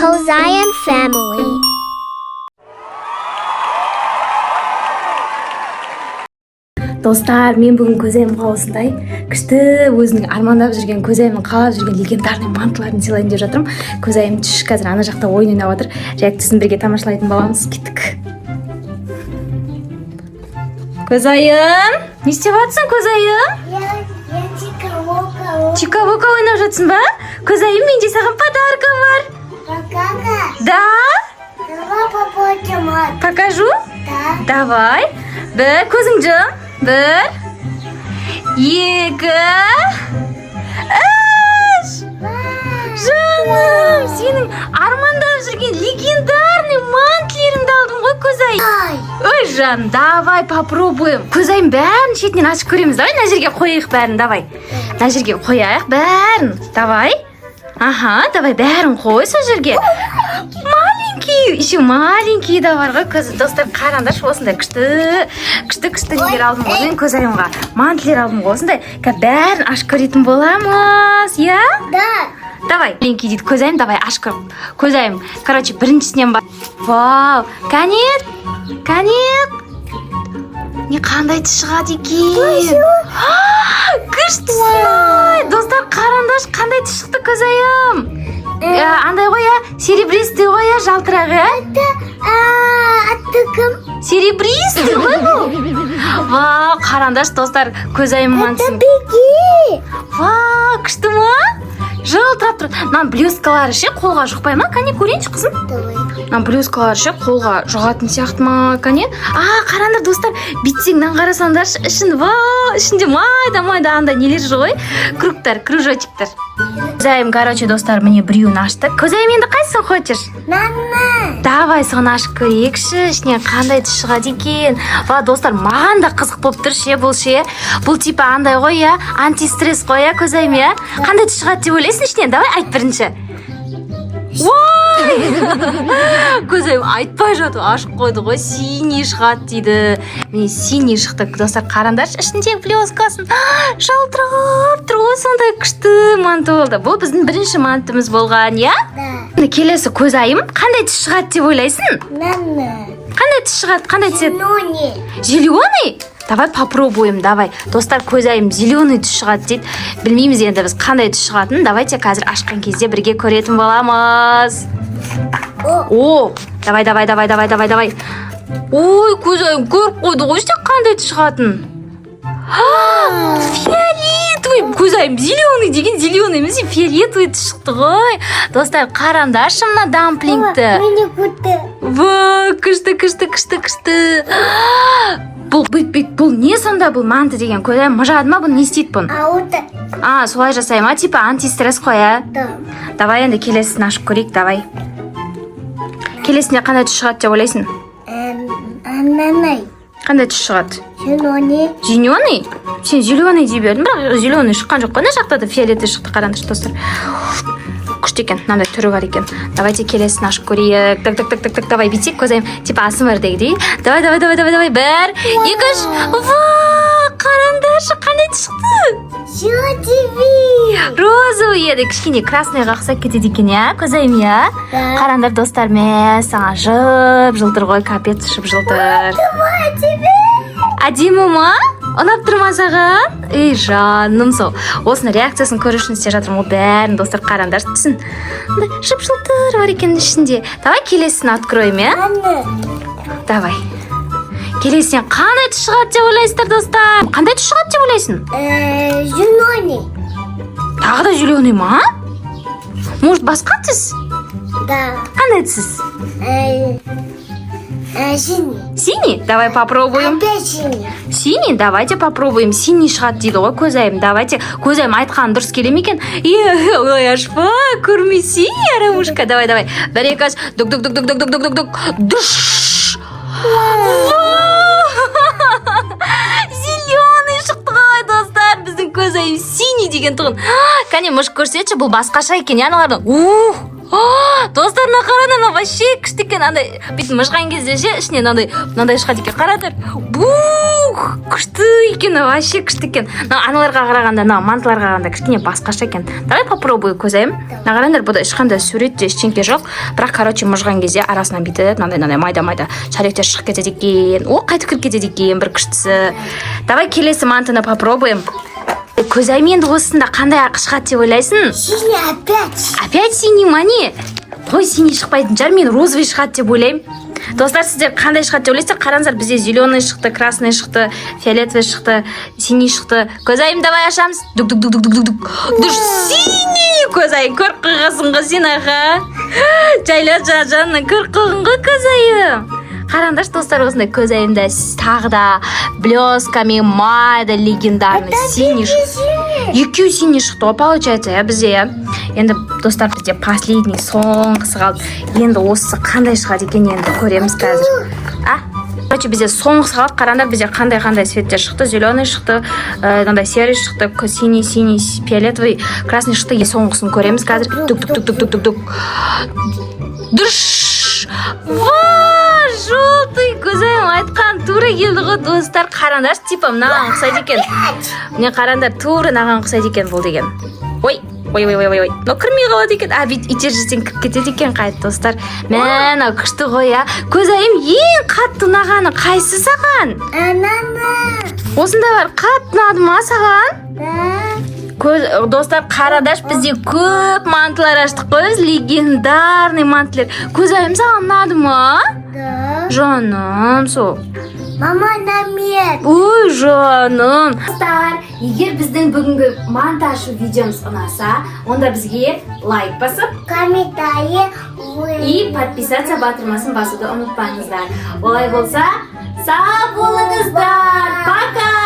Kozayan family. Достар, мен бүгін көзайымға осындай күшті өзінің армандап жүрген, көзайымның қалап жүрген легендарный мантыларын сыйлайын деп жатырмын. Көзайым түш қазір ана жақта ойын ойнап жатыр. Реакциясын бірге тамашалайтын боламыз. Кеттік. Көзайым, не істеп жатсың, көзайым? Я чика-вока. Чика-вока ойнап жатсың ба? Көзайым, менде саған подарка бар. Покажи. Да? Давай попробуем. Покажу? Да. Давай. Бір, көзің жым. Бір, екі, үш. Жаным, сенің армандап жүрген легендарный мантлеріңді алдым ғой, Көзайым. Ой, жаным, давай попробуем. Көзайым, бәрін шетінен ашып көреміз. Давай, мына жерге қояйық бәрін, давай. Мына жерге қояйық бәрін. Давай. Аха, давай бәрін қой сол жерге. Маленький, еще маленький да бар ғой. Достар, қараңдаршы, осындай күшті нелер алдым ғой. Мен Көзайымға мантлер алдым ғой. Осындай бәрін ашып көретін боламыз, я? Да. Давай, маленький дейді Көзайым, давай ашып көр. Көзайым, короче, біріншісінен бар. Вау, кәнет. Не қандай шығады екен? Күшті! Достар, қараңдаршы, қандай шықты Көзайым. Андай ғой я, серебристый ғой я, жалтырақ я. Атты кім? Серебристый ғой бұл. Вау, қараңдаршы достар, Көзайым мантысын. Беги. Вау, күшті ма? Жылтырап тұр. Мынан блескалары ше қолға жұқпай ма? Кәне көрейінші қызым. Давай. Мынан блескалары ше қолға жұғатын сияқты ма? Кәне? Қараңдар достар, битсең мынан қарасаңдаршы, ішін вау, ішінде майда андай нелер жүр ғой. Кругтар, кружочектар. Көзайым, короче, достар, міне біреуін ашты. Көзайым, енді қайсысын хочешь? Мама. Давай, соны ашып көрейікші, ішінен қандай түс шығады екен. Ва, достар, маған да қызық болып тұр ше, бұл ше. Бұл типа андай ғой я, антистресс ғой я, Көзайым я. Қандай түс шығады деп ойлайсың ішінен? Давай, айт бірінші. Көзайым айтпай жатыр, ашып қойды ғой, синий шығады дейді. Міне синий шықты, достар, қараңдаршы, ішіндегі блескасын жалтырап тұр ғой, сондай күшті манты болды. Бұл біздің бірінші мантымыз болған, я? Да. Келесі Көзайым, қандай түс шығады деп ойлайсың? Мама. Қандай түс шығады, қандай цвет? Зеленый. Зеленый? Давай попробуем, давай. Достар, Көзайым зеленый түс шығады дейді. Білмейміз енді біз қандай түс шығатынын. Давайте қазір ашқан кезде бірге көретін боламыз. О, давай. Ой, Көзайым көріп қойды ғой, қандай түс шығатын. Фиолетовый. Көзайым зеленый деген зеленый емес, фиолетовый түс шықты ғой. Достар, қараңдаршы мына дамплингті. Мені күтті. Ва, күшті. Бұл не сонда, бұл манты деген? Көзайым мұжады ма, бұл не істейді бұн? Ауыты. Солай жасай ма, типа антистресс қой, а? Да. Давай енді келесін ашып көрейік, давай. Келесіне қандай түс шығады деп ойлайсың? Ананай. Қандай түс шығады? Зеленый. Зеленый? Сен зеленый дей бердің, бірақ зеленый шыққан жоқ қой, мына жақта да фиолетовый шықты, қараңдаршы достар. Күшті екен, мынандай түрі бар екен. Давайте келесін ашып көрейік. Так, давай бүйтсек, Көзайым, типа асмрдегідей. Давай. Бір, екі, үш. Ва, қараңдаршы, қандай шықты? Желтый. Розовый еді, кішкене красныйға ұқсап кетеді екен, я, Көзайым, я? Да. Қараңдар достар, мен саған жылтыр ғой, капец жылтыр. Давай тебе. Әдемі ма? Ұнап тұр ма саған? Ей, жаным сол. Осыны реакциясын көру үшін істеп жатырмын. Ол бәрін достар қараңдар түсін. Жып-жылтыр бар екен ішінде. Давай келесін откроем, я? Анна. Давай. Келесінен қандай түс шығады деп ойлайсыздар, достар? Қандай түс шығады деп ойлайсың? Зеленый. Тағы да зеленый ма? Может, басқа түс? Да. Қандай түс? Синий. Синий? Давай попробуем. Опять синий. Синий? Давайте попробуем. Синий шығады дейді ғой Көзайым. Давайте. Көзайым айтқан дұрыс келе ме екен? Ой, ашпа, көрмесей, ярамушка. Давай. Бір екі, дук. Душ. Зеленый шықты ғой, достар. Біздің Көзайым синий деген тұғын. Кәне, мұш көрсетші, бұл басқаша екен, яналардың. Достар, мына қараңдар, вообще күшті екен. Андай бүйтіп мыжған кезде ше, ішінен мынандай шығады екен. Қараңдар. Бух! Күшті екен, вообще күшті екен. Аналарға қарағанда, мантыларға қарағанда кішкене басқаша екен. Давай попробуй көзайым. Мына қараңдар, бұда ешқандай сурет те ештеңке жоқ. Бірақ короче мыжған кезде арасынан бүйтеді, мынандай майда шаректер шығып кетеді екен. О, қайтып кіріп кетеді екен, бір күштісі. Давай келесі мантыны попробуем. Көзайым енді осында қандай шығады деп ойлайсың? Синий опять. Опять синий мани? Қой, синий шықпайтын шығар, мен розовый шығады деп ойлаймын. Достар, сіздер қандай шығады деп ойлайсыздар? Қараңыздар, бізде зеленый шықты, красный шықты, фиолетовый шықты, синий шықты. Көзайым, давай ашамыз. Дук. Душ, синий! Көзайым, көр қылғасың ғой сен, аға. Жайла жанның көр қылғын ғой көзайым. Қараңдаршы, достар, осындай көзайымда тағы да блесками майда легендарный синий шықты. Екеу синий шықты, получается, бізде. Енді достар, бізде последний соңғысы қалды. Енді осы қандай шығады екен, енді көреміз қазір. Короче, бізде соңғысы қалды. Қараңдар, бізде қандай цветтер шықты. Зеленый шықты, серый шықты, синий, фиолетовый, красный шықты. Соңғысын көреміз қазір. Дук. Душ! Желтый, көзайым айтқан тура келді ғой, достар. Қараңдаршы, типа мынаған ұқсайды екен. Міне қараңдар, тура мынаған ұқсайды екен бұл деген. Ой. Но кірмей қалады екен. Бүйт итер жерден кіріп кетеді екен қайт, достар. Мәна күшті ғой, а. Көзайым, ең қатты ұнағаны қайсы саған? Анана. Осында бар, қатты ұнады ма саған? Достар, қарадаш, бізде көп мантылар аштық қой, легендарный мантылар. Көзайым, саған ұнады ма? Да. Жаным, сол. Мама, намет. Ой, жаным. Достар, егер біздің бүгінгі манты ашу видеомыз ұнаса, онда бізге лайк басып, Комментарий. и подписаться батырмасын басуды ұмытпаңыздар. Олай болса, сау болыңыздар. Пока!